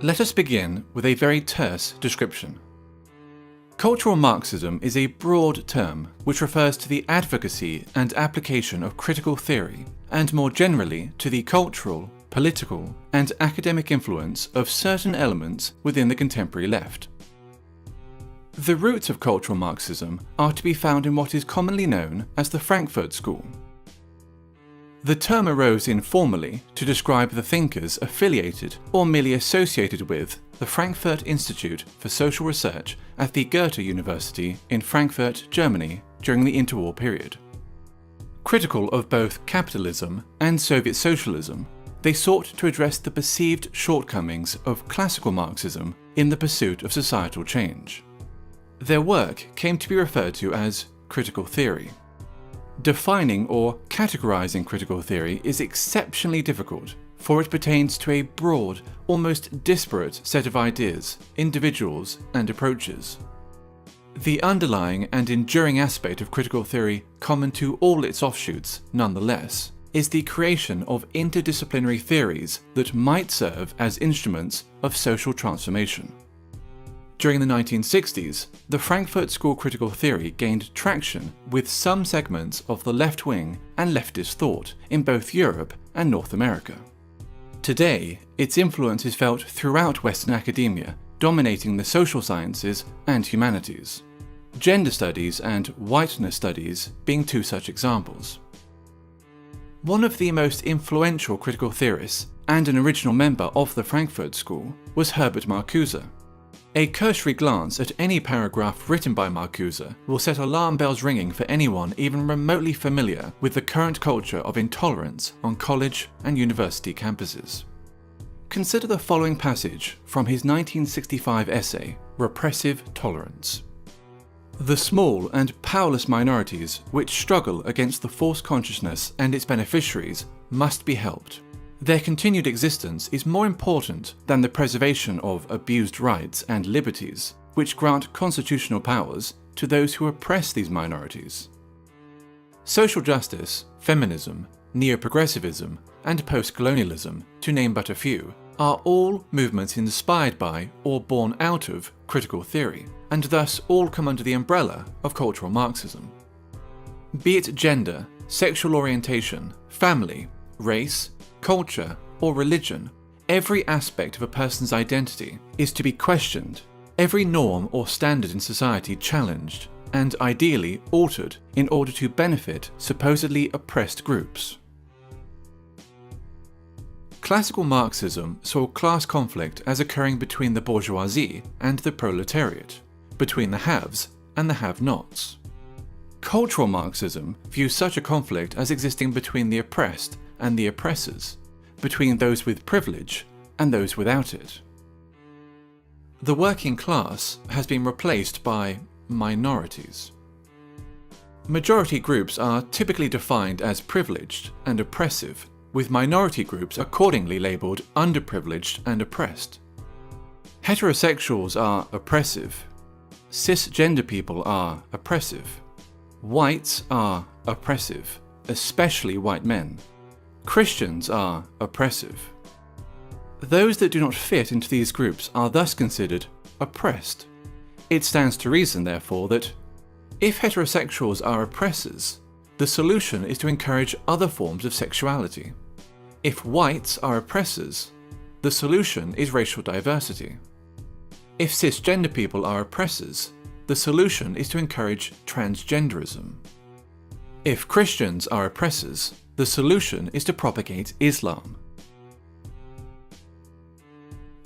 Let us begin with a very terse description. Cultural Marxism is a broad term which refers to the advocacy and application of critical theory, and more generally to the cultural, political, and academic influence of certain elements within the contemporary left. The roots of cultural Marxism are to be found in what is commonly known as the Frankfurt School. The term arose informally to describe the thinkers affiliated or merely associated with the Frankfurt Institute for Social Research at the Goethe University in Frankfurt, Germany during the interwar period. Critical of both capitalism and Soviet socialism, they sought to address the perceived shortcomings of classical Marxism in the pursuit of societal change. Their work came to be referred to as critical theory. Defining or categorizing critical theory is exceptionally difficult, for it pertains to a broad, almost disparate set of ideas, individuals, and approaches. The underlying and enduring aspect of critical theory, common to all its offshoots, nonetheless, is the creation of interdisciplinary theories that might serve as instruments of social transformation. During the 1960s, the Frankfurt School critical theory gained traction with some segments of the left-wing and leftist thought in both Europe and North America. Today, its influence is felt throughout Western academia, dominating the social sciences and humanities. Gender studies and whiteness studies being two such examples. One of the most influential critical theorists and an original member of the Frankfurt School was Herbert Marcuse. A cursory glance at any paragraph written by Marcuse will set alarm bells ringing for anyone even remotely familiar with the current culture of intolerance on college and university campuses. Consider the following passage from his 1965 essay, Repressive Tolerance. The small and powerless minorities which struggle against the false consciousness and its beneficiaries must be helped. Their continued existence is more important than the preservation of abused rights and liberties, which grant constitutional powers to those who oppress these minorities. Social justice, feminism, neo-progressivism, and post-colonialism, to name but a few, are all movements inspired by or born out of critical theory, and thus all come under the umbrella of cultural Marxism. Be it gender, sexual orientation, family, race, culture, or religion, every aspect of a person's identity is to be questioned, every norm or standard in society challenged, and ideally altered in order to benefit supposedly oppressed groups. Classical Marxism saw class conflict as occurring between the bourgeoisie and the proletariat, between the haves and the have-nots. Cultural Marxism views such a conflict as existing between the oppressed and the oppressors, between those with privilege and those without it. The working class has been replaced by minorities. Majority groups are typically defined as privileged and oppressive, with minority groups accordingly labelled underprivileged and oppressed. Heterosexuals are oppressive. Cisgender people are oppressive. Whites are oppressive, especially white men. Christians are oppressive. Those that do not fit into these groups are thus considered oppressed. It stands to reason, therefore, that if heterosexuals are oppressors, the solution is to encourage other forms of sexuality. If whites are oppressors, the solution is racial diversity. If cisgender people are oppressors, the solution is to encourage transgenderism. If Christians are oppressors, the solution is to propagate Islam.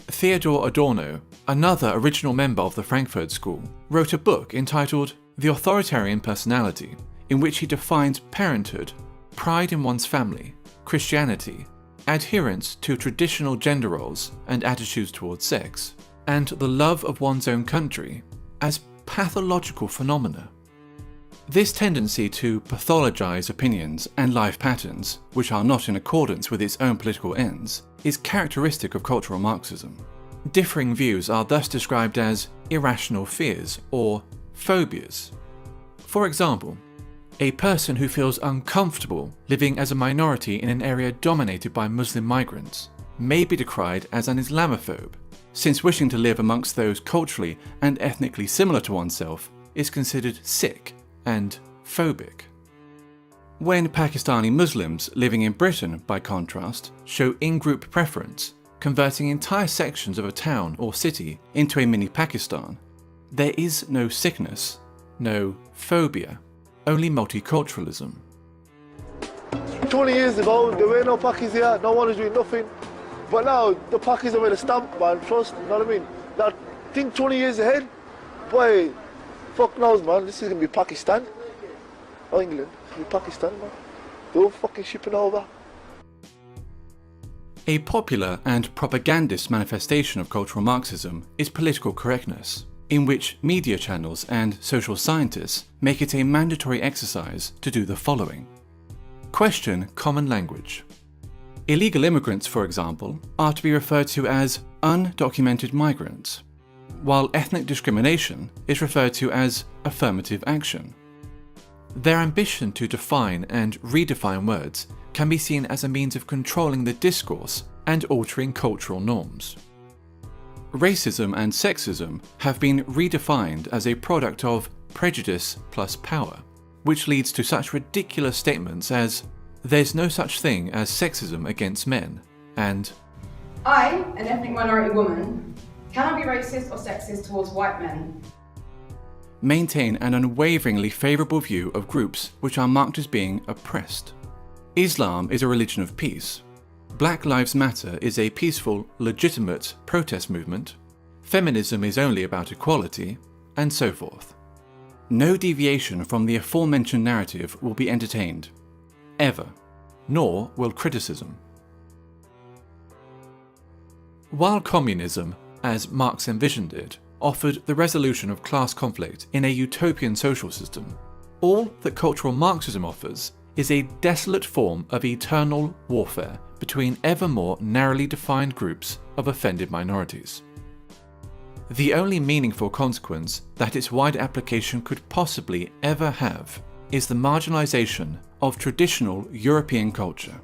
Theodor Adorno, another original member of the Frankfurt School, wrote a book entitled The Authoritarian Personality, in which he defines parenthood, pride in one's family, Christianity, adherence to traditional gender roles and attitudes towards sex, and the love of one's own country as pathological phenomena. This tendency to pathologize opinions and life patterns, which are not in accordance with its own political ends, is characteristic of cultural Marxism. Differing views are thus described as irrational fears or phobias. For example, a person who feels uncomfortable living as a minority in an area dominated by Muslim migrants may be decried as an Islamophobe, since wishing to live amongst those culturally and ethnically similar to oneself is considered sick and phobic. When Pakistani Muslims living in Britain, by contrast, show in-group preference, converting entire sections of a town or city into a mini Pakistan, there is no sickness, no phobia, only multiculturalism. 20 years ago, there were no Pakis here, no one was doing nothing. But now, the Pakis have made a stamp, man, trust, you know what I mean? Now, think 20 years ahead, boy, fuck knows, man, this is going to be Pakistan. Or England, it's going to be Pakistan, man. They're all fucking shipping over. A popular and propagandist manifestation of cultural Marxism is political correctness, in which media channels and social scientists make it a mandatory exercise to do the following. Question common language. Illegal immigrants, for example, are to be referred to as undocumented migrants, while ethnic discrimination is referred to as affirmative action. Their ambition to define and redefine words can be seen as a means of controlling the discourse and altering cultural norms. Racism and sexism have been redefined as a product of prejudice plus power, which leads to such ridiculous statements as, "There's no such thing as sexism against men," and "I, an ethnic minority woman, cannot be racist or sexist towards white men." Maintain an unwaveringly favourable view of groups which are marked as being oppressed. Islam is a religion of peace. Black Lives Matter is a peaceful, legitimate protest movement. Feminism is only about equality, and so forth. No deviation from the aforementioned narrative will be entertained, ever, nor will criticism. While communism, as Marx envisioned it, offered the resolution of class conflict in a utopian social system, all that cultural Marxism offers is a desolate form of eternal warfare between ever more narrowly defined groups of offended minorities. The only meaningful consequence that its wide application could possibly ever have is the marginalization of traditional European culture.